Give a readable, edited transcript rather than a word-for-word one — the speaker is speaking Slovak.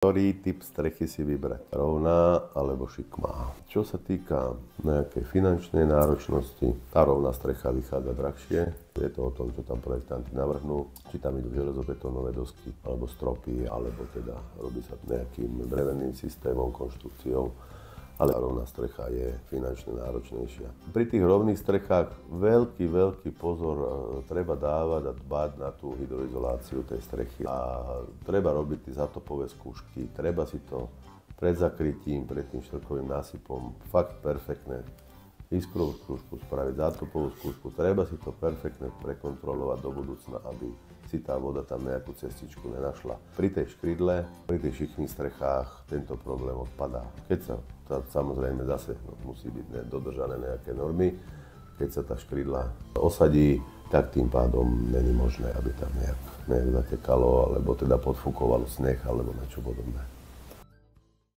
Ktorý typ strechy si vybrať? Rovná alebo šikmá? Čo sa týka nejakej finančnej náročnosti, tá rovná strecha vychádza drahšie. Je to o tom, čo tam projektanti navrhnú, či tam idú železobetónové dosky, alebo stropy, alebo teda robí sa nejakým drevenným systémom, konštrukciou. Ale rovná strecha je finančne náročnejšia. Pri tých rovných strechách veľký pozor treba dávať a dbať na tú hydroizoláciu tej strechy. A treba robiť tie zatopové skúšky, treba si to pred zakrytím, pred tým štvrkovým násypom fakt perfektné. Iskrovú skúšku spraviť, zátopovú skúšku, treba si to perfektne prekontrolovať do budúcna, aby si tá voda tam nejakú cestičku nenašla. Pri tej škrydle, pri tých šikmých strechách tento problém odpadá. Keď sa samozrejme zase musí byť dodržané nejaké normy, keď sa tá škrydla osadí, tak tým pádom není možné, aby tam nejak zatekalo, alebo teda podfúkovalo sneh, alebo niečo podobné.